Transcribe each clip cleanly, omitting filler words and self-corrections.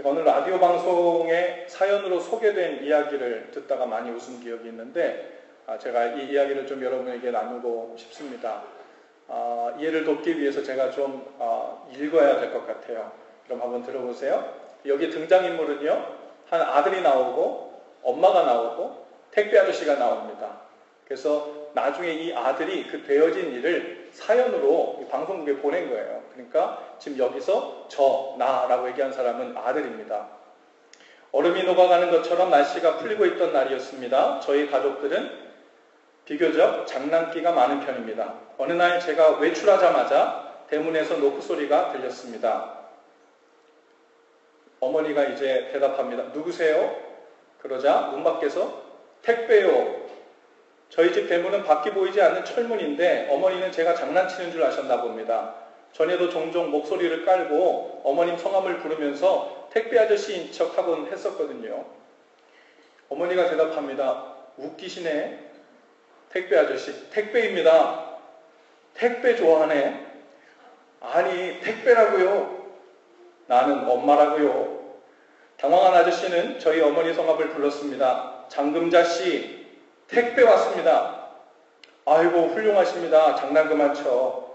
제가 오늘 라디오 방송에 사연으로 소개된 이야기를 듣다가 많이 웃은 기억이 있는데 제가 이 이야기를 좀 여러분에게 나누고 싶습니다. 이해를 돕기 위해서 제가 좀 읽어야 될 것 같아요. 그럼 한번 들어보세요. 여기 등장인물은요, 한 아들이 나오고 엄마가 나오고 택배 아저씨가 나옵니다. 그래서 나중에 이 아들이 그 되어진 일을 사연으로 방송국에 보낸 거예요. 그러니까 지금 여기서 나라고 얘기한 사람은 아들입니다. 얼음이 녹아가는 것처럼 날씨가 풀리고 있던 날이었습니다. 저희 가족들은 비교적 장난기가 많은 편입니다. 어느 날 제가 외출하자마자 대문에서 노크 소리가 들렸습니다. 어머니가 이제 대답합니다. 누구세요? 그러자 문 밖에서 택배요. 저희 집 대문은 밖이 보이지 않는 철문인데 어머니는 제가 장난치는 줄 아셨나 봅니다. 전에도 종종 목소리를 깔고 어머님 성함을 부르면서 택배 아저씨인 척하곤 했었거든요. 어머니가 대답합니다. 웃기시네. 택배 아저씨, 택배입니다. 택배 좋아하네. 아니, 택배라고요. 나는 엄마라고요. 당황한 아저씨는 저희 어머니 성함을 불렀습니다. 장금자씨, 택배 왔습니다. 아이고, 훌륭하십니다. 장난 그만 쳐.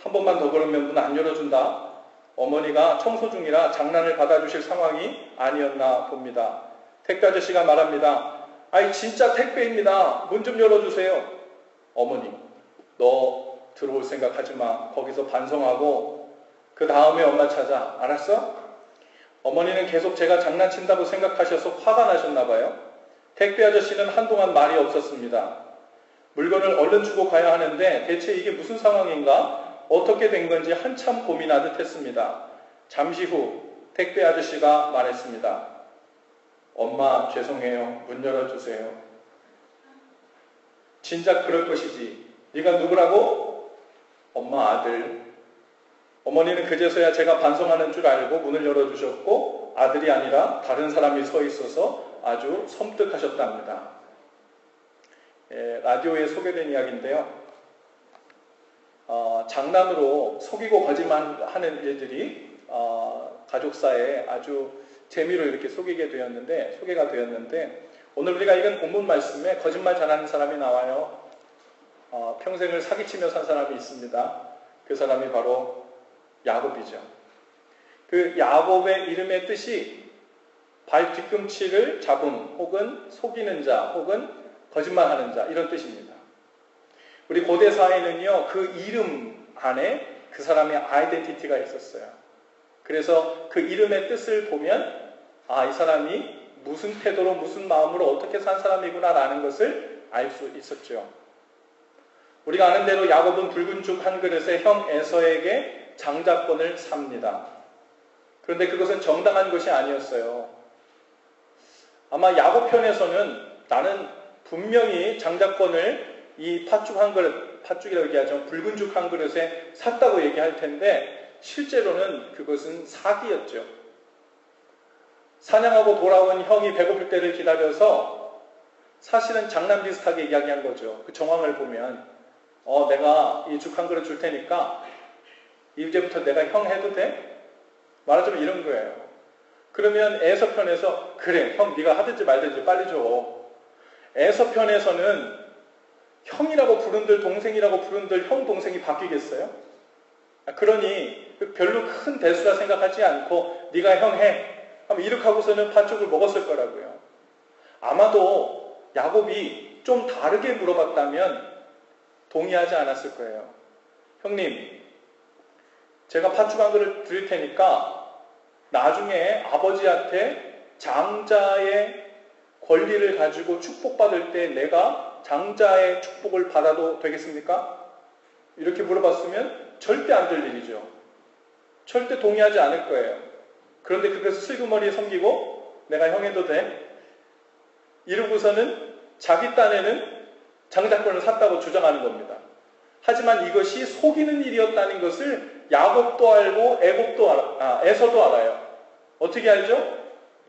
한 번만 더 그러면 문 안 열어준다. 어머니가 청소 중이라 장난을 받아주실 상황이 아니었나 봅니다. 택배 아저씨가 말합니다. 아이, 진짜 택배입니다. 문 좀 열어주세요. 어머니, 너 들어올 생각 하지 마. 거기서 반성하고 그 다음에 엄마 찾아. 알았어? 어머니는 계속 제가 장난친다고 생각하셔서 화가 나셨나 봐요. 택배 아저씨는 한동안 말이 없었습니다. 물건을 얼른 주고 가야 하는데 대체 이게 무슨 상황인가? 어떻게 된 건지 한참 고민하듯 했습니다. 잠시 후 택배 아저씨가 말했습니다. 엄마 죄송해요. 문 열어주세요. 진작 그럴 것이지. 네가 누구라고? 엄마 아들. 어머니는 그제서야 제가 반성하는 줄 알고 문을 열어주셨고 아들이 아니라 다른 사람이 서 있어서 아주 섬뜩하셨답니다. 라디오에 소개된 이야기인데요. 장난으로 속이고 거짓말하는 일들이 가족사에 아주 재미로 이렇게 소개가 되었는데 오늘 우리가 읽은 본문 말씀에 거짓말 잘하는 사람이 나와요. 평생을 사기치며 산 사람이 있습니다. 그 사람이 바로 야곱이죠. 그 야곱의 이름의 뜻이 발 뒤꿈치를 잡음 혹은 속이는 자 혹은 거짓말하는 자 이런 뜻입니다. 우리 고대 사회는요 그 이름 안에 그 사람의 아이덴티티가 있었어요. 그래서 그 이름의 뜻을 보면 이 사람이 무슨 태도로 무슨 마음으로 어떻게 산 사람이구나 라는 것을 알 수 있었죠. 우리가 아는 대로 야곱은 붉은 죽 한 그릇에 형 에서에게 장자권을 삽니다. 그런데 그것은 정당한 것이 아니었어요. 아마 야곱 편에서는 나는 분명히 장자권을 이 팥죽이라고 얘기하죠. 붉은 죽 한 그릇에 샀다고 얘기할 텐데 실제로는 그것은 사기였죠. 사냥하고 돌아온 형이 배고플 때를 기다려서 사실은 장난 비슷하게 이야기한 거죠. 그 정황을 보면 내가 이 죽 한 그릇 줄 테니까 이제부터 내가 형 해도 돼? 말하자면 이런 거예요. 그러면 에서편에서 그래 형 네가 하든지 말든지 빨리 줘. 에서편에서는 형이라고 부른들 동생이라고 부른들 형 동생이 바뀌겠어요? 그러니 별로 큰 대수라 생각하지 않고 네가 형 해. 하면 이렇게 하고서는 팥죽을 먹었을 거라고요. 아마도 야곱이 좀 다르게 물어봤다면 동의하지 않았을 거예요. 형님, 제가 팥죽 한 그릇 드릴 테니까 나중에 아버지한테 장자의 권리를 가지고 축복받을 때 내가 장자의 축복을 받아도 되겠습니까? 이렇게 물어봤으면 절대 안 될 일이죠. 절대 동의하지 않을 거예요. 그런데 그것을 슬그머리에 섬기고 내가 형 해도 돼? 이러고서는 자기 딴에는 장자권을 샀다고 주장하는 겁니다. 하지만 이것이 속이는 일이었다는 것을 야곱도 알고 에서도 알아요. 어떻게 알죠?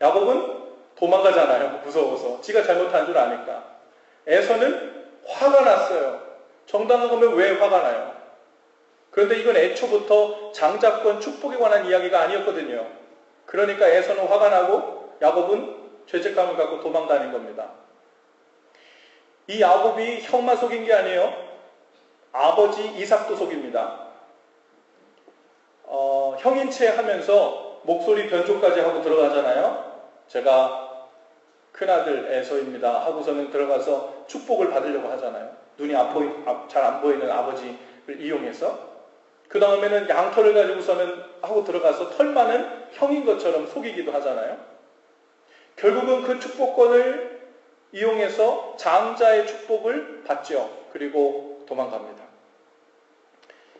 야곱은 도망가잖아요. 무서워서. 지가 잘못한 줄 아니까. 에서는 화가 났어요. 정당한 거면 왜 화가 나요? 그런데 이건 애초부터 장자권 축복에 관한 이야기가 아니었거든요. 그러니까 에서는 화가 나고 야곱은 죄책감을 갖고 도망다닌 겁니다. 이 야곱이 형만 속인 게 아니에요. 아버지 이삭도 속입니다. 형인 채 하면서 목소리 변조까지 하고 들어가잖아요. 제가 큰아들 에서입니다 하고서는 들어가서 축복을 받으려고 하잖아요. 눈이 잘 안 보이는 아버지를 이용해서. 그 다음에는 양털을 가지고서는 하고 들어가서 털 많은 형인 것처럼 속이기도 하잖아요. 결국은 그 축복권을 이용해서 장자의 축복을 받죠. 그리고 도망갑니다.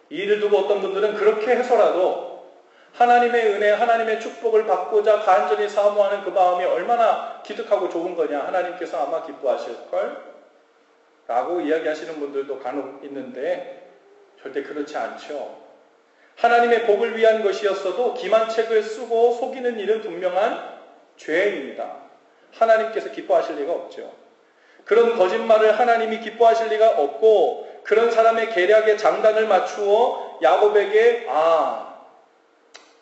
이 일을 두고 어떤 분들은 그렇게 해서라도 하나님의 은혜, 하나님의 축복을 받고자 간절히 사모하는 그 마음이 얼마나 기특하고 좋은 거냐, 하나님께서 아마 기뻐하실걸 라고 이야기하시는 분들도 간혹 있는데 절대 그렇지 않죠. 하나님의 복을 위한 것이었어도 기만책을 쓰고 속이는 일은 분명한 죄입니다. 하나님께서 기뻐하실 리가 없죠. 그런 거짓말을 하나님이 기뻐하실 리가 없고, 그런 사람의 계략에 장단을 맞추어 야곱에게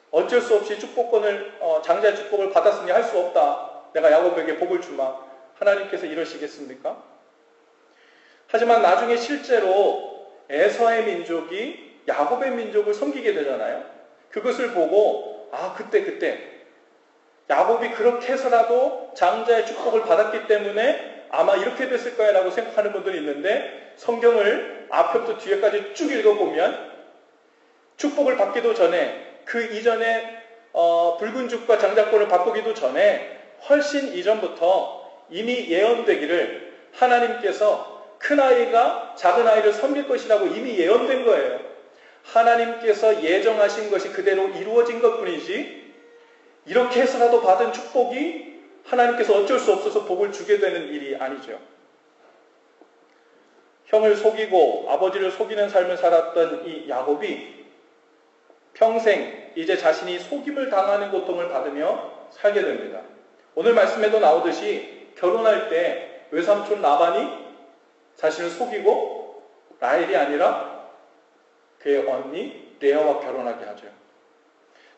어쩔 수 없이 축복권을 장자의 축복을 받았으니 할 수 없다, 내가 야곱에게 복을 주마, 하나님께서 이러시겠습니까? 하지만 나중에 실제로 에서의 민족이 야곱의 민족을 섬기게 되잖아요. 그것을 보고 그때 야곱이 그렇게 해서라도 장자의 축복을 받았기 때문에 아마 이렇게 됐을 거야 라고 생각하는 분들이 있는데, 성경을 앞부터 뒤에까지 쭉 읽어보면 축복을 받기도 전에, 그 이전에 붉은 죽과 장자권을 바꾸기도 전에 훨씬 이전부터 이미 예언되기를, 하나님께서 큰아이가 작은아이를 섬길 것이라고 이미 예언된 거예요. 하나님께서 예정하신 것이 그대로 이루어진 것뿐이지, 이렇게 해서라도 받은 축복이 하나님께서 어쩔 수 없어서 복을 주게 되는 일이 아니죠. 형을 속이고 아버지를 속이는 삶을 살았던 이 야곱이 평생 이제 자신이 속임을 당하는 고통을 받으며 살게 됩니다. 오늘 말씀에도 나오듯이 결혼할 때 외삼촌 라반이 자신을 속이고 라헬이 아니라 그의 언니 레아와 결혼하게 하죠.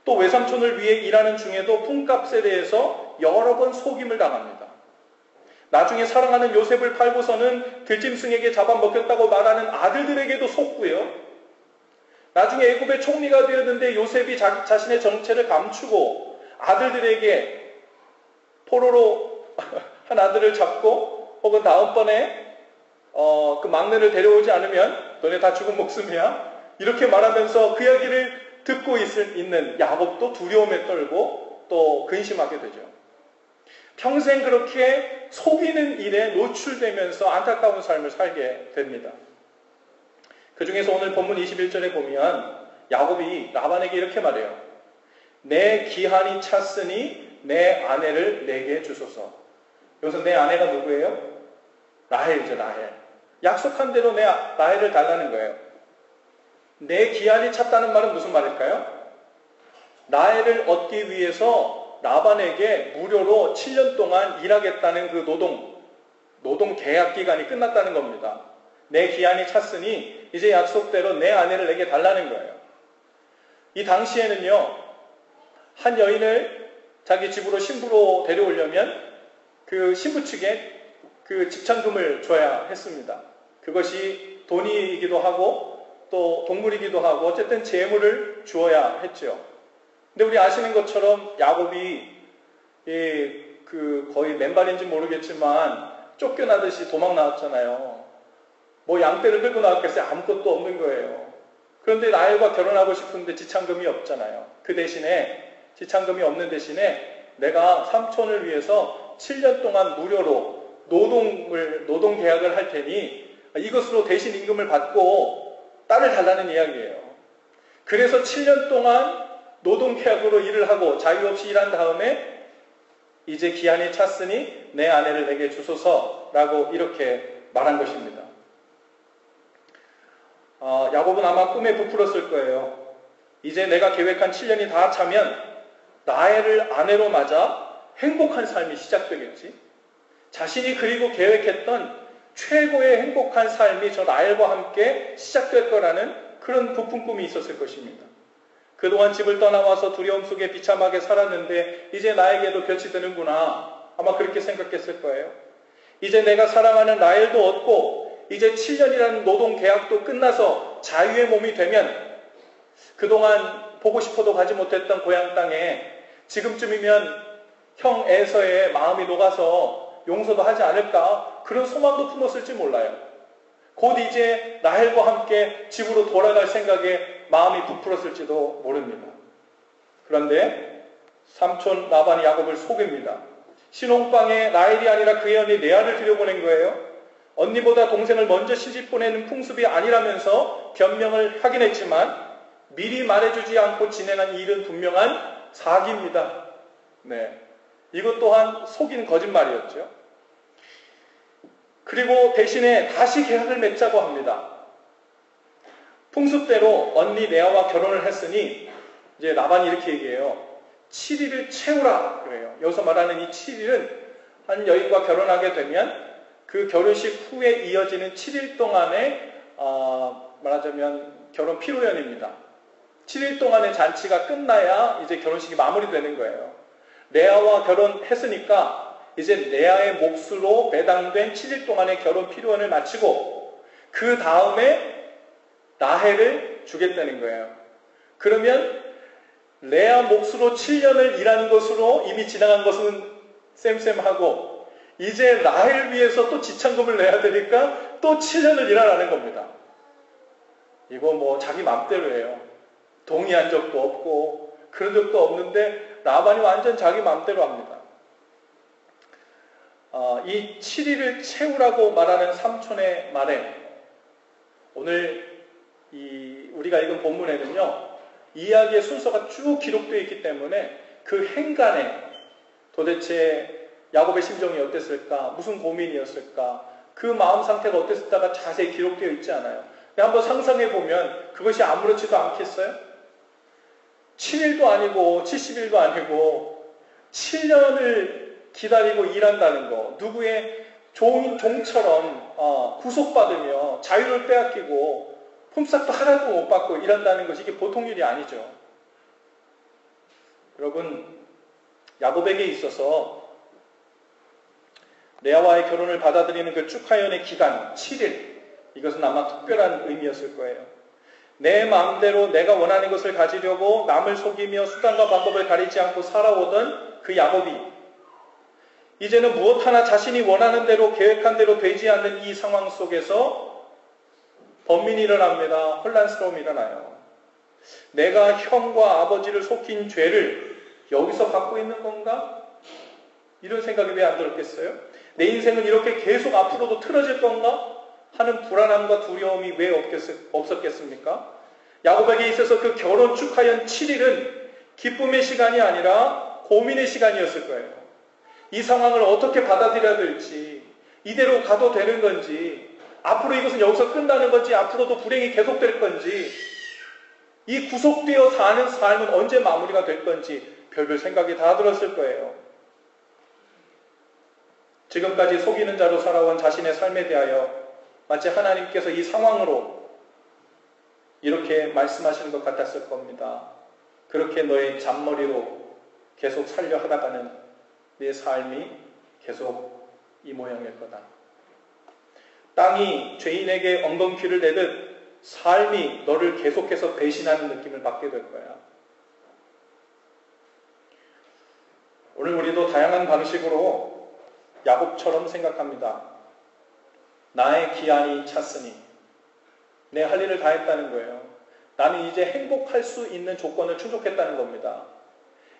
또 외삼촌을 위해 일하는 중에도 품값에 대해서 여러 번 속임을 당합니다. 나중에 사랑하는 요셉을 팔고서는 들짐승에게 잡아먹혔다고 말하는 아들들에게도 속고요. 나중에 애굽의 총리가 되었는데 요셉이 자신의 정체를 감추고 아들들에게 포로로 한 아들을 잡고, 혹은 다음번에 그 막내를 데려오지 않으면 너네 다 죽은 목숨이야, 이렇게 말하면서 그 이야기를 듣고 있는 야곱도 두려움에 떨고 또 근심하게 되죠. 평생 그렇게 속이는 일에 노출되면서 안타까운 삶을 살게 됩니다. 그 중에서 오늘 본문 21절에 보면 야곱이 라반에게 이렇게 말해요. 내 기한이 찼으니 내 아내를 내게 주소서. 여기서 내 아내가 누구예요? 라헬이죠, 라헬. 약속한 대로 내 라헬을 달라는 거예요. 내 기한이 찼다는 말은 무슨 말일까요? 라헬을 얻기 위해서 라반에게 무료로 7년 동안 일하겠다는 그 노동 계약 기간이 끝났다는 겁니다. 내 기한이 찼으니 이제 약속대로 내 아내를 내게 달라는 거예요. 이 당시에는요, 한 여인을 자기 집으로 신부로 데려오려면 그 신부 측에 그 집찬금을 줘야 했습니다. 그것이 돈이기도 하고 또 동물이기도 하고 어쨌든 재물을 주어야 했죠. 근데 우리 아시는 것처럼 야곱이 거의 맨발인지 모르겠지만 쫓겨나듯이 도망 나왔잖아요. 뭐 양떼를 끌고 나왔겠어요? 아무것도 없는 거예요. 그런데 라헬과 결혼하고 싶은데 지참금이 없잖아요. 그 대신에 지참금이 없는 대신에 내가 삼촌을 위해서 7년 동안 무료로 노동 계약을 할 테니 이것으로 대신 임금을 받고 딸을 달라는 이야기예요. 그래서 7년 동안 노동 계약으로 일을 하고 자유 없이 일한 다음에 이제 기한이 찼으니 내 아내를 내게 주소서라고 이렇게 말한 것입니다. 야곱은 아마 꿈에 부풀었을 거예요. 이제 내가 계획한 7년이 다 차면 라헬을 아내로 맞아 행복한 삶이 시작되겠지. 자신이 그리고 계획했던 최고의 행복한 삶이 저 라헬과 함께 시작될 거라는 그런 부푼 꿈이 있었을 것입니다. 그동안 집을 떠나와서 두려움 속에 비참하게 살았는데 이제 나에게도 볕이 드는구나. 아마 그렇게 생각했을 거예요. 이제 내가 사랑하는 라헬도 얻고 이제 7년이라는 노동 계약도 끝나서 자유의 몸이 되면 그동안 보고 싶어도 가지 못했던 고향 땅에 지금쯤이면 형 에서의 마음이 녹아서 용서도 하지 않을까, 그런 소망도 품었을지 몰라요. 곧 이제 라헬과 함께 집으로 돌아갈 생각에 마음이 부풀었을지도 모릅니다. 그런데 삼촌 라반이 야곱을 속입니다. 신혼방에 라헬이 아니라 그의 언니 레아를 들여보낸 거예요. 언니보다 동생을 먼저 시집 보내는 풍습이 아니라면서 변명을 하긴 했지만 미리 말해주지 않고 진행한 일은 분명한 사기입니다. 네, 이것 또한 속인 거짓말이었죠. 그리고 대신에 다시 계약을 맺자고 합니다. 풍습대로 언니 레아와 결혼을 했으니 이제 라반이 이렇게 얘기해요. 7일을 채우라 그래요. 여기서 말하는 이 7일은 한 여인과 결혼하게 되면 그 결혼식 후에 이어지는 7일 동안의 말하자면 결혼 피로연입니다. 7일 동안의 잔치가 끝나야 이제 결혼식이 마무리되는 거예요. 레아와 결혼했으니까 이제 레아의 몫으로 배당된 7일 동안의 결혼 피로연을 마치고 그 다음에 라헬을 주겠다는 거예요. 그러면 레아 몫으로 7년을 일한 것으로 이미 지나간 것은 쌤쌤하고 이제 라헬 위해서 또 지참금을 내야 되니까 또 7년을 일하라는 겁니다. 이거 뭐 자기 맘대로예요. 동의한 적도 없고 그런 적도 없는데 라반이 완전 자기 맘대로 합니다. 이 7일을 채우라고 말하는 삼촌의 말에 오늘 우리가 읽은 본문에는요, 이야기의 순서가 쭉 기록되어 있기 때문에 그 행간에 도대체 야곱의 심정이 어땠을까, 무슨 고민이었을까, 그 마음 상태가 어땠을까가 자세히 기록되어 있지 않아요. 근데 한번 상상해 보면 그것이 아무렇지도 않겠어요? 7일도 아니고 70일도 아니고 7년을 기다리고 일한다는 거, 누구의 종처럼 구속받으며 자유를 빼앗기고 품삯도 하나도 못 받고 일한다는 것이 이게 보통 일이 아니죠. 여러분, 야곱에게 있어서 레아와의 결혼을 받아들이는 그 축하연의 기간 7일, 이것은 아마 특별한 의미였을 거예요. 내 마음대로 내가 원하는 것을 가지려고 남을 속이며 수단과 방법을 가리지 않고 살아오던 그 야곱이 이제는 무엇 하나 자신이 원하는 대로 계획한 대로 되지 않는 이 상황 속에서 번민이 일어납니다. 혼란스러움이 일어나요. 내가 형과 아버지를 속인 죄를 여기서 받고 있는 건가? 이런 생각이 왜 안 들었겠어요? 내 인생은 이렇게 계속 앞으로도 틀어질 건가? 하는 불안함과 두려움이 왜 없었겠습니까? 야곱에게 있어서 그 결혼 축하연 7일은 기쁨의 시간이 아니라 고민의 시간이었을 거예요. 이 상황을 어떻게 받아들여야 될지, 이대로 가도 되는 건지, 앞으로 이것은 여기서 끝나는 건지, 앞으로도 불행이 계속될 건지, 이 구속되어 사는 삶은 언제 마무리가 될 건지 별별 생각이 다 들었을 거예요. 지금까지 속이는 자로 살아온 자신의 삶에 대하여 마치 하나님께서 이 상황으로 이렇게 말씀하시는 것 같았을 겁니다. 그렇게 너의 잔머리로 계속 살려 하다가는 내 삶이 계속 이 모양일 거다. 땅이 죄인에게 엉겅퀴를 내듯 삶이 너를 계속해서 배신하는 느낌을 받게 될 거야. 오늘 우리도 다양한 방식으로 야곱처럼 생각합니다. 나의 기한이 찼으니 내 할 일을 다 했다는 거예요. 나는 이제 행복할 수 있는 조건을 충족했다는 겁니다.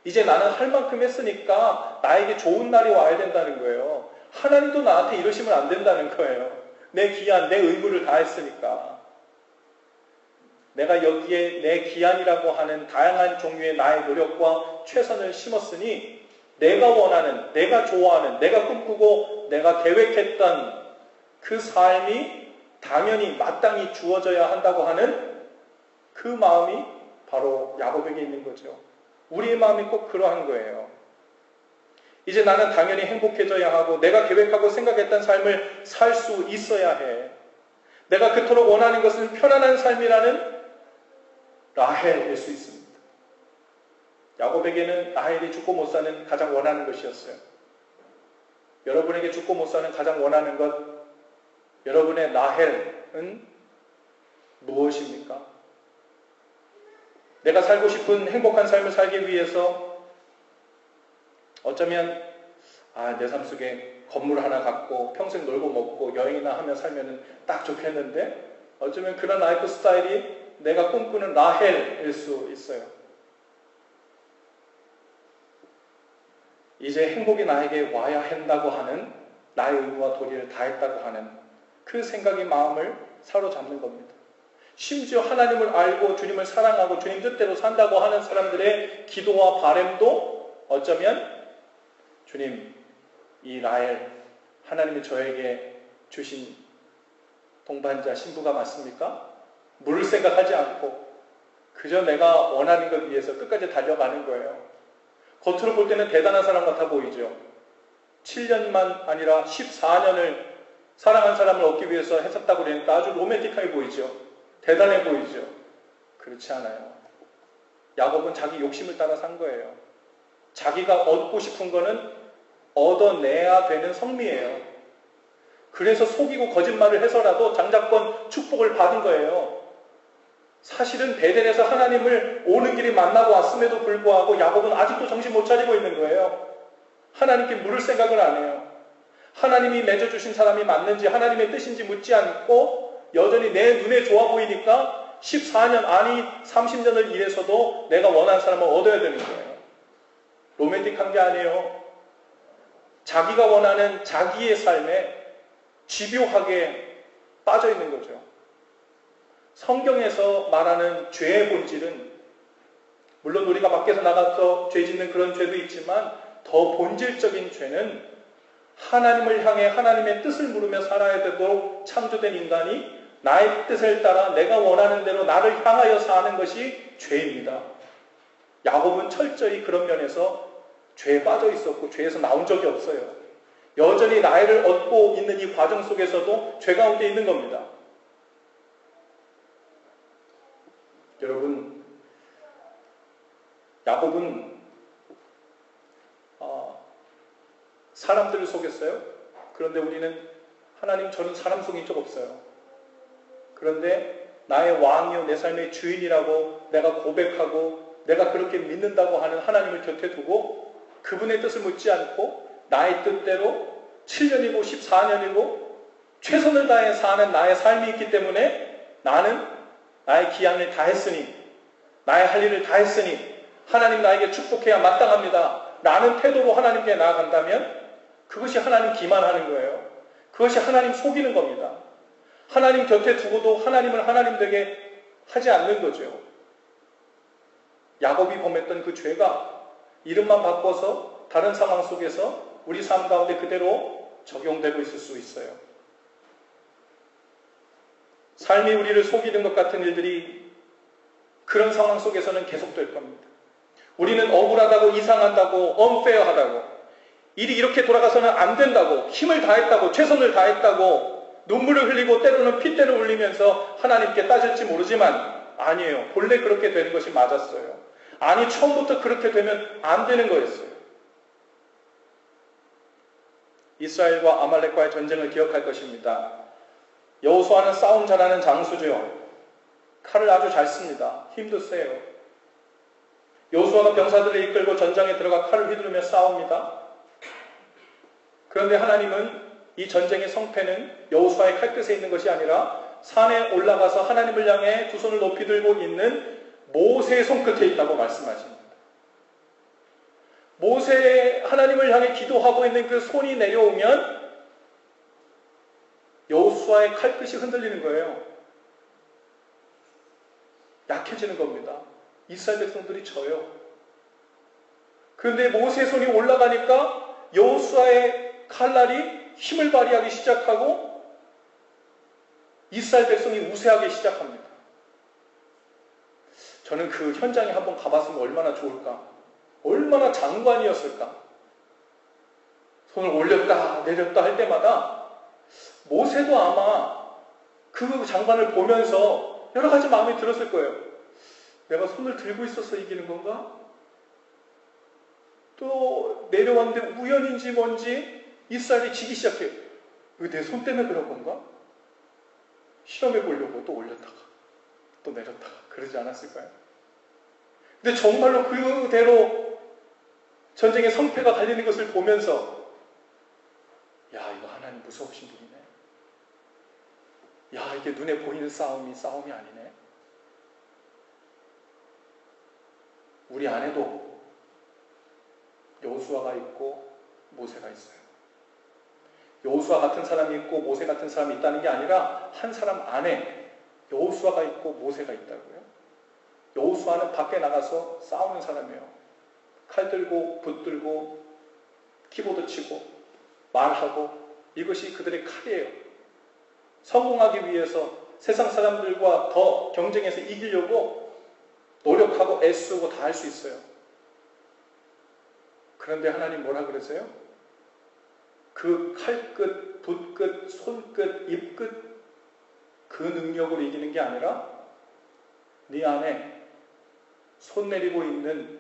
이제 나는 할 만큼 했으니까 나에게 좋은 날이 와야 된다는 거예요. 하나님도 나한테 이러시면 안 된다는 거예요. 내 기한, 내 의무를 다 했으니까. 내가 여기에 내 기한이라고 하는 다양한 종류의 나의 노력과 최선을 심었으니 내가 원하는, 내가 좋아하는, 내가 꿈꾸고 내가 계획했던 그 삶이 당연히 마땅히 주어져야 한다고 하는 그 마음이 바로 야곱에게 있는 거죠. 우리의 마음이 꼭 그러한 거예요. 이제 나는 당연히 행복해져야 하고 내가 계획하고 생각했던 삶을 살 수 있어야 해. 내가 그토록 원하는 것은 편안한 삶이라는 라헬일 수 있습니다. 야곱에게는 라헬이 죽고 못 사는 가장 원하는 것이었어요. 여러분에게 죽고 못 사는 가장 원하는 것, 여러분의 라헬은 무엇입니까? 내가 살고 싶은 행복한 삶을 살기 위해서 어쩌면 내 삶 속에 건물 하나 갖고 평생 놀고 먹고 여행이나 하며 살면 딱 좋겠는데 어쩌면 그런 라이프 스타일이 내가 꿈꾸는 라헬일 수 있어요. 이제 행복이 나에게 와야 한다고 하는 나의 의무와 도리를 다했다고 하는 그 생각이 마음을 사로잡는 겁니다. 심지어 하나님을 알고 주님을 사랑하고 주님 뜻대로 산다고 하는 사람들의 기도와 바램도 어쩌면 주님, 이 라헬, 하나님이 저에게 주신 동반자, 신부가 맞습니까? 물을 생각하지 않고 그저 내가 원하는 것 위해서 끝까지 달려가는 거예요. 겉으로 볼 때는 대단한 사람 같아 보이죠. 7년만 아니라 14년을 사랑한 사람을 얻기 위해서 했었다고 그러니까 아주 로맨틱하게 보이죠. 대단해 보이죠. 그렇지 않아요. 야곱은 자기 욕심을 따라 산 거예요. 자기가 얻고 싶은 거는 얻어내야 되는 성미예요. 그래서 속이고 거짓말을 해서라도 장자권 축복을 받은 거예요. 사실은 베델에서 하나님을 오는 길이 만나고 왔음에도 불구하고 야곱은 아직도 정신 못 차리고 있는 거예요. 하나님께 물을 생각을 안 해요. 하나님이 맺어주신 사람이 맞는지 하나님의 뜻인지 묻지 않고 여전히 내 눈에 좋아 보이니까 14년 아니 30년을 일해서도 내가 원하는 사람을 얻어야 되는 거예요. 로맨틱한 게 아니에요. 자기가 원하는 자기의 삶에 집요하게 빠져 있는 거죠. 성경에서 말하는 죄의 본질은 물론 우리가 밖에서 나가서 죄 짓는 그런 죄도 있지만 더 본질적인 죄는 하나님을 향해 하나님의 뜻을 물으며 살아야 되도록 창조된 인간이 나의 뜻을 따라 내가 원하는 대로 나를 향하여 사는 것이 죄입니다. 야곱은 철저히 그런 면에서 죄에 빠져 있었고 죄에서 나온 적이 없어요. 여전히 나이를 얻고 있는 이 과정 속에서도 죄 가운데 있는 겁니다. 여러분, 야곱은 사람들을 속였어요. 그런데 우리는 하나님 저는 사람 속인 적 없어요. 그런데 나의 왕이요 내 삶의 주인이라고 내가 고백하고 내가 그렇게 믿는다고 하는 하나님을 곁에 두고 그분의 뜻을 묻지 않고 나의 뜻대로 7년이고 14년이고 최선을 다해 사는 나의 삶이 있기 때문에 나는 나의 기한을 다했으니 나의 할 일을 다했으니 하나님 나에게 축복해야 마땅합니다. 라는 태도로 하나님께 나아간다면 그것이 하나님 기만하는 거예요. 그것이 하나님 속이는 겁니다. 하나님 곁에 두고도 하나님을 하나님 되게 하지 않는 거죠. 야곱이 범했던 그 죄가 이름만 바꿔서 다른 상황 속에서 우리 삶 가운데 그대로 적용되고 있을 수 있어요. 삶이 우리를 속이는 것 같은 일들이 그런 상황 속에서는 계속될 겁니다. 우리는 억울하다고 이상한다고 unfair하다고 일이 이렇게 돌아가서는 안 된다고 힘을 다했다고 최선을 다했다고 눈물을 흘리고 때로는 핏대를 흘리면서 하나님께 따질지 모르지만 아니에요. 본래 그렇게 되는 것이 맞았어요. 아니 처음부터 그렇게 되면 안 되는 거였어요. 이스라엘과 아말렉과의 전쟁을 기억할 것입니다. 여호수아는 싸움 잘하는 장수죠. 칼을 아주 잘 씁니다. 힘도 세요. 여호수아가 병사들을 이끌고 전장에 들어가 칼을 휘두르며 싸웁니다. 그런데 하나님은 이 전쟁의 성패는 여호수아의 칼끝에 있는 것이 아니라 산에 올라가서 하나님을 향해 두 손을 높이 들고 있는 모세의 손끝에 있다고 말씀하십니다. 모세 하나님을 향해 기도하고 있는 그 손이 내려오면 여호수아의 칼끝이 흔들리는 거예요. 약해지는 겁니다. 이스라엘 백성들이 져요. 그런데 모세의 손이 올라가니까 여호수아의 칼날이 힘을 발휘하기 시작하고 이스라엘 백성이 우세하기 시작합니다. 저는 그 현장에 한번 가봤으면 얼마나 좋을까? 얼마나 장관이었을까? 손을 올렸다 내렸다 할 때마다 모세도 아마 그 장관을 보면서 여러 가지 마음이 들었을 거예요. 내가 손을 들고 있어서 이기는 건가? 또 내려왔는데 우연인지 뭔지 이스라엘이 지기 시작해요. 이거 내 손 때문에 그런 건가? 실험해 보려고 또 올렸다가 또 내렸다가 그러지 않았을까요? 근데 정말로 그대로 전쟁의 성패가 갈리는 것을 보면서 야, 이거 하나님 무서우신 분이네. 야, 이게 눈에 보이는 싸움이 아니네. 우리 안에도 여호수아가 있고 모세가 있어요. 여호수아 같은 사람이 있고 모세 같은 사람이 있다는 게 아니라 한 사람 안에 여호수아가 있고 모세가 있다고요. 여호수아는 밖에 나가서 싸우는 사람이에요. 칼 들고 붙들고 키보드 치고 말하고 이것이 그들의 칼이에요. 성공하기 위해서 세상 사람들과 더 경쟁해서 이기려고 노력하고 애쓰고 다 할 수 있어요. 그런데 하나님 뭐라 그러세요? 그 칼끝, 붓끝, 손끝, 입끝 그 능력으로 이기는 게 아니라 네 안에 손 내리고 있는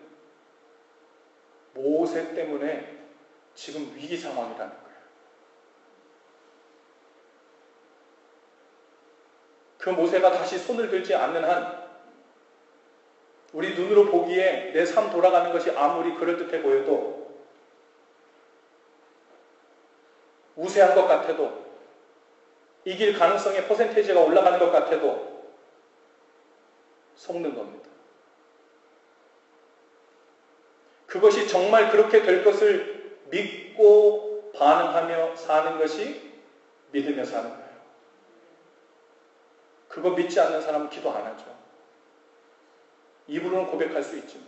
모세 때문에 지금 위기 상황이라는 거예요. 그 모세가 다시 손을 들지 않는 한 우리 눈으로 보기에 내 삶 돌아가는 것이 아무리 그럴듯해 보여도 우세한 것 같아도 이길 가능성의 퍼센테이지가 올라가는 것 같아도 속는 겁니다. 그것이 정말 그렇게 될 것을 믿고 반응하며 사는 것이 믿으며 사는 거예요. 그거 믿지 않는 사람은 기도 안 하죠. 입으로는 고백할 수 있지만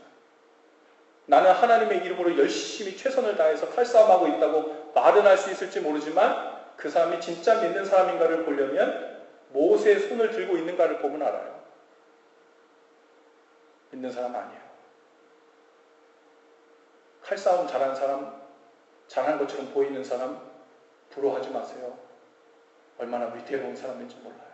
나는 하나님의 이름으로 열심히 최선을 다해서 칼싸움하고 있다고 말은 할 수 있을지 모르지만 그 사람이 진짜 믿는 사람인가를 보려면 모세의 손을 들고 있는가를 보면 알아요. 믿는 사람 아니에요. 칼싸움 잘하는 사람, 잘하는 것처럼 보이는 사람 부러워하지 마세요. 얼마나 위태로운 사람인지 몰라요.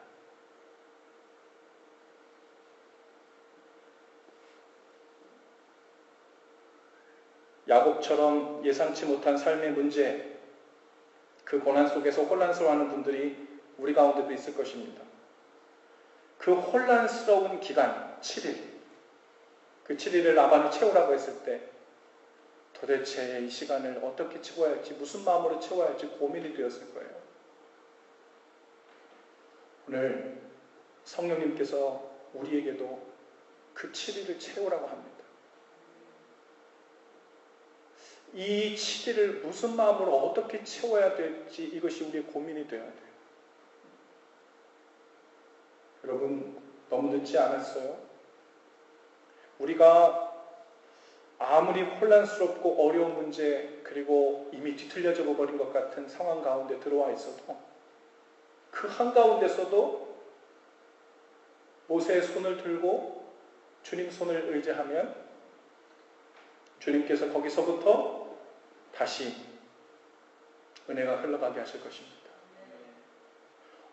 야곱처럼 예상치 못한 삶의 문제, 그 고난 속에서 혼란스러워하는 분들이 우리 가운데도 있을 것입니다. 그 혼란스러운 기간, 7일, 그 7일을 라반이 채우라고 했을 때 도대체 이 시간을 어떻게 채워야 할지, 무슨 마음으로 채워야 할지 고민이 되었을 거예요. 오늘 성령님께서 우리에게도 그 7일을 채우라고 합니다. 이 7일을 무슨 마음으로 어떻게 채워야 될지 이것이 우리의 고민이 되어야 돼요. 여러분, 너무 늦지 않았어요? 우리가 아무리 혼란스럽고 어려운 문제 그리고 이미 뒤틀려져 버린 것 같은 상황 가운데 들어와 있어도 그 한가운데서도 모세의 손을 들고 주님 손을 의지하면 주님께서 거기서부터 다시 은혜가 흘러가게 하실 것입니다.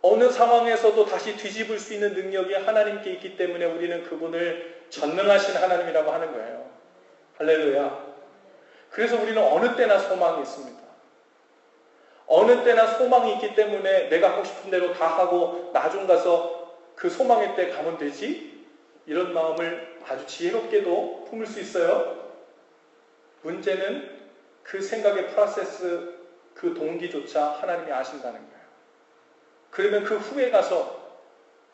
어느 상황에서도 다시 뒤집을 수 있는 능력이 하나님께 있기 때문에 우리는 그분을 전능하신 하나님이라고 하는 거예요. 할렐루야. 그래서 우리는 어느 때나 소망이 있습니다. 어느 때나 소망이 있기 때문에 내가 하고 싶은 대로 다 하고 나중 가서 그 소망의 때 가면 되지? 이런 마음을 아주 지혜롭게도 품을 수 있어요. 문제는 그 생각의 프로세스, 그 동기조차 하나님이 아신다는 거예요. 그러면 그 후에 가서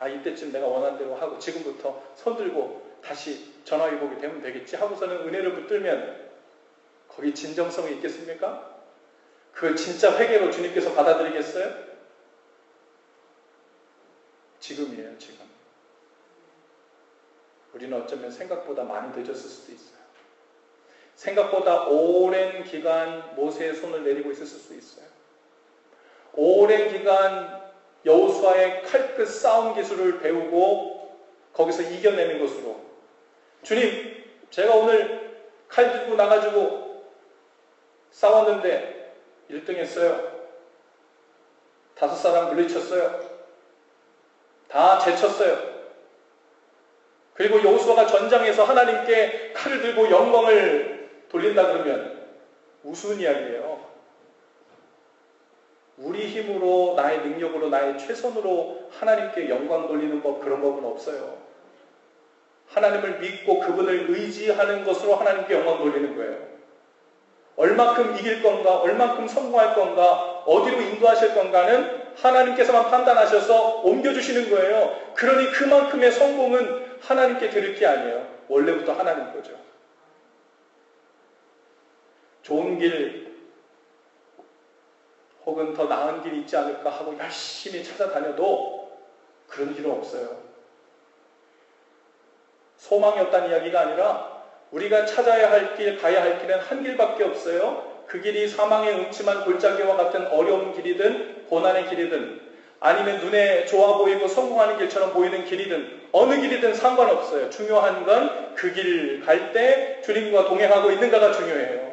이때쯤 내가 원하는 대로 하고 지금부터 손 들고 다시 전화위복이 되면 되겠지 하고서는 은혜를 붙들면 거기 진정성이 있겠습니까? 그걸 진짜 회개로 주님께서 받아들이겠어요? 지금이에요, 지금. 우리는 어쩌면 생각보다 많이 늦었을 수도 있어요. 생각보다 오랜 기간 모세의 손을 내리고 있었을 수 있어요. 오랜 기간 여호수아의 칼끝 싸움 기술을 배우고 거기서 이겨내는 것으로 주님, 제가 오늘 칼 들고 나가지고 싸웠는데 1등 했어요. 5사람 물리쳤어요. 다 제쳤어요. 그리고 여호수아가 전장에서 하나님께 칼을 들고 영광을 돌린다 그러면 우스운 이야기예요. 우리 힘으로, 나의 능력으로, 나의 최선으로 하나님께 영광 돌리는 법, 그런 법은 없어요. 하나님을 믿고 그분을 의지하는 것으로 하나님께 영광 돌리는 거예요. 얼만큼 이길 건가, 얼만큼 성공할 건가, 어디로 인도하실 건가는 하나님께서만 판단하셔서 옮겨주시는 거예요. 그러니 그만큼의 성공은 하나님께 드릴 게 아니에요. 원래부터 하나님 거죠. 좋은 길 혹은 더 나은 길이 있지 않을까 하고 열심히 찾아다녀도 그런 길은 없어요. 소망이 없다는 이야기가 아니라 우리가 찾아야 할 길, 가야 할 길은 한 길밖에 없어요. 그 길이 사망의 음침한 골짜기와 같은 어려운 길이든 고난의 길이든 아니면 눈에 좋아 보이고 성공하는 길처럼 보이는 길이든 어느 길이든 상관없어요. 중요한 건 그 길 갈 때 주님과 동행하고 있는가가 중요해요.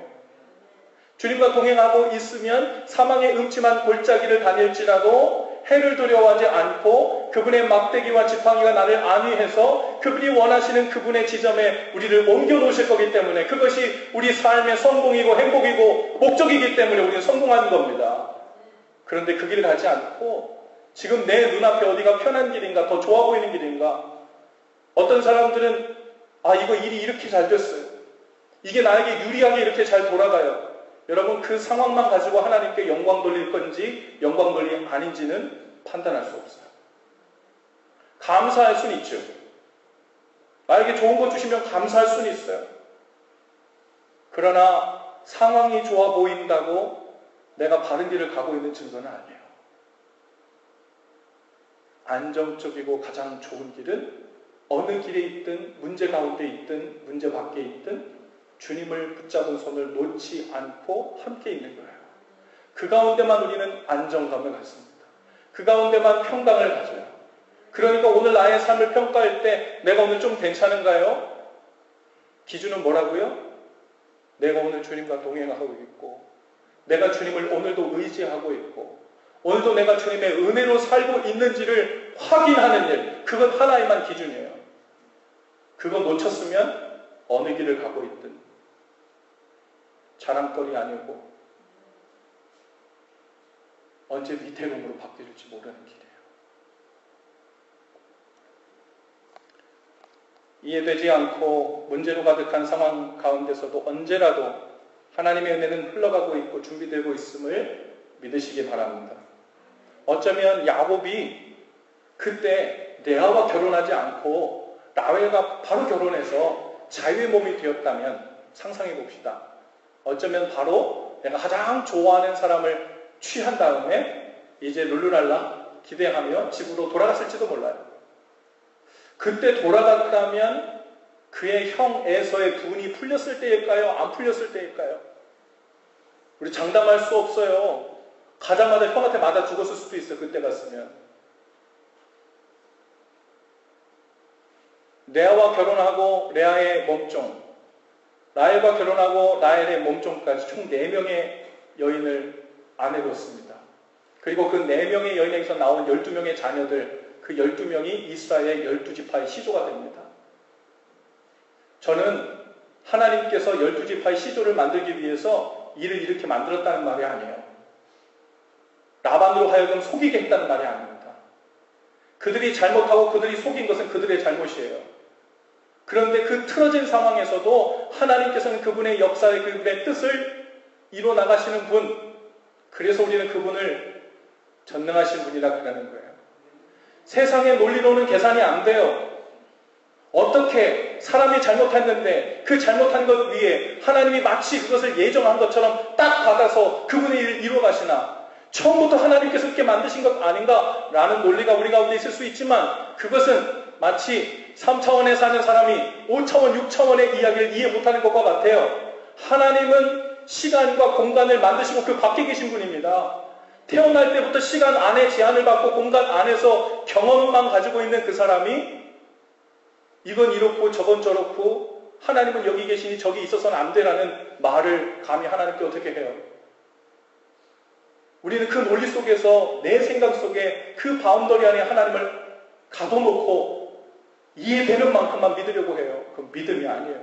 주님과 동행하고 있으면 사망의 음침한 골짜기를 다닐지라도 해를 두려워하지 않고 그분의 막대기와 지팡이가 나를 안위해서 그분이 원하시는 그분의 지점에 우리를 옮겨놓으실 거기 때문에 그것이 우리 삶의 성공이고 행복이고 목적이기 때문에 우리는 성공하는 겁니다. 그런데 그 길을 가지 않고 지금 내 눈앞에 어디가 편한 길인가, 더 좋아 보이는 길인가. 어떤 사람들은 이거 일이 이렇게 잘 됐어요. 이게 나에게 유리하게 이렇게 잘 돌아가요. 여러분, 그 상황만 가지고 하나님께 영광 돌릴 건지 영광 돌리 아닌지는 판단할 수 없어요. 감사할 수는 있죠. 나에게 좋은 것 주시면 감사할 수는 있어요. 그러나 상황이 좋아 보인다고 내가 바른 길을 가고 있는 증거는 아니에요. 안정적이고 가장 좋은 길은 어느 길에 있든 문제 가운데 있든 문제 밖에 있든 주님을 붙잡은 손을 놓지 않고 함께 있는 거예요. 그 가운데만 우리는 안정감을 갖습니다. 그 가운데만 평강을 가져요. 그러니까 오늘 나의 삶을 평가할 때 내가 오늘 좀 괜찮은가요? 기준은 뭐라고요? 내가 오늘 주님과 동행하고 있고 내가 주님을 오늘도 의지하고 있고 오늘도 내가 주님의 은혜로 살고 있는지를 확인하는 일, 그건 하나의만 기준이에요. 그거 놓쳤으면 어느 길을 가고 있든 자랑거리 아니고 언제 위태로움으로 바뀔지 모르는 길이에요. 이해되지 않고 문제로 가득한 상황 가운데서도 언제라도 하나님의 은혜는 흘러가고 있고 준비되고 있음을 믿으시기 바랍니다. 어쩌면 야곱이 그때 레아와 결혼하지 않고 라헬과 바로 결혼해서 자유의 몸이 되었다면 상상해 봅시다. 어쩌면 바로 내가 가장 좋아하는 사람을 취한 다음에 이제 룰루랄라 기대하며 집으로 돌아갔을지도 몰라요. 그때 돌아갔다면 그의 형 에서의 분이 풀렸을 때일까요? 안 풀렸을 때일까요? 우리 장담할 수 없어요. 가자마자 형한테 맞아 죽었을 수도 있어요. 그때 갔으면. 레아와 결혼하고 레아의 몸종, 라헬과 결혼하고 라헬의 몸종까지 총 4명의 여인을 아내로 씁니다. 그리고 그 4명의 여인에게서 나온 12명의 자녀들, 그 12명이 이스라엘 12지파의 시조가 됩니다. 저는 하나님께서 12지파의 시조를 만들기 위해서 이를 이렇게 만들었다는 말이 아니에요. 라반으로 하여금 속이게 했다는 말이 아닙니다. 그들이 잘못하고 그들이 속인 것은 그들의 잘못이에요. 그런데 그 틀어진 상황에서도 하나님께서는 그분의 역사의 그분의 뜻을 이뤄 나가시는 분, 그래서 우리는 그분을 전능하신 분이라 그러는 거예요. 세상의 논리로는 계산이 안 돼요. 어떻게 사람이 잘못했는데 그 잘못한 것 위에 하나님이 마치 그것을 예정한 것처럼 딱 받아서 그분의 일을 이루어 가시나? 처음부터 하나님께서 그렇게 만드신 것 아닌가라는 논리가 우리 가운데 있을 수 있지만 그것은 마치 3차원에 사는 사람이 5차원, 6차원의 이야기를 이해 못하는 것과 같아요. 하나님은 시간과 공간을 만드시고 그 밖에 계신 분입니다. 태어날 때부터 시간 안에 제한을 받고 공간 안에서 경험만 가지고 있는 그 사람이 이건 이렇고 저건 저렇고 하나님은 여기 계시니 저기 있어서는 안 되라는 말을 감히 하나님께 어떻게 해요? 우리는 그 논리 속에서 내 생각 속에 그 바운더리 안에 하나님을 가둬놓고 이해되는 만큼만 믿으려고 해요. 그건 믿음이 아니에요.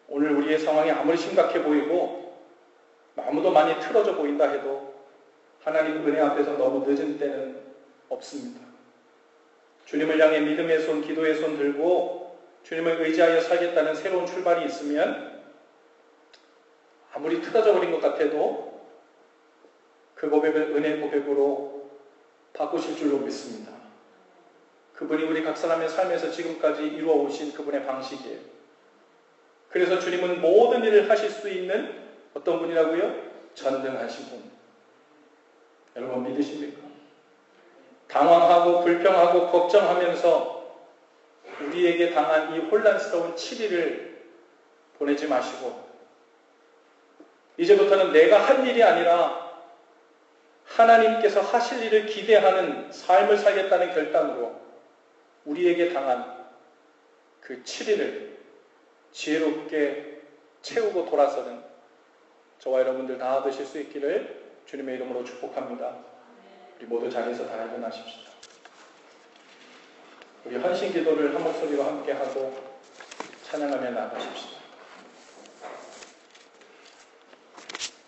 오늘 우리의 상황이 아무리 심각해 보이고 너무도 많이 틀어져 보인다 해도 하나님 은혜 앞에서 너무 늦은 때는 없습니다. 주님을 향해 믿음의 손, 기도의 손 들고 주님을 의지하여 살겠다는 새로운 출발이 있으면 아무리 틀어져 버린 것 같아도 그 고백을 은혜 고백으로 바꾸실 줄로 믿습니다. 그분이 우리 각 사람의 삶에서 지금까지 이루어 오신 그분의 방식이에요. 그래서 주님은 모든 일을 하실 수 있는 어떤 분이라고요? 전능하신 분. 여러분 믿으십니까? 당황하고 불평하고 걱정하면서 우리에게 당한 이 혼란스러운 7일을 보내지 마시고 이제부터는 내가 할 일이 아니라 하나님께서 하실 일을 기대하는 삶을 살겠다는 결단으로 우리에게 당한 그 7일을 지혜롭게 채우고 돌아서는 저와 여러분들 다 얻으실 수 있기를 주님의 이름으로 축복합니다. 우리 모두 자리에서 다 일어나십시다. 우리 헌신 기도를 한 목소리로 함께 하고 찬양하며 나가십시다.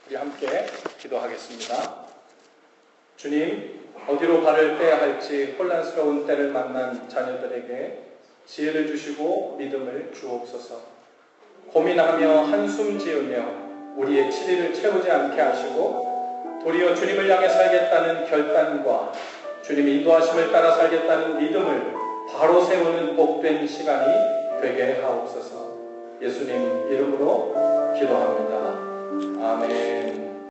우리 함께 기도하겠습니다. 주님, 어디로 발을 떼야 할지 혼란스러운 때를 만난 자녀들에게 지혜를 주시고 믿음을 주옵소서. 고민하며 한숨 지으며 우리의 7일을 채우지 않게 하시고 도리어 주님을 향해 살겠다는 결단과 주님 인도하심을 따라 살겠다는 믿음을 바로 세우는 복된 시간이 되게 하옵소서. 예수님 이름으로 기도합니다. 아멘.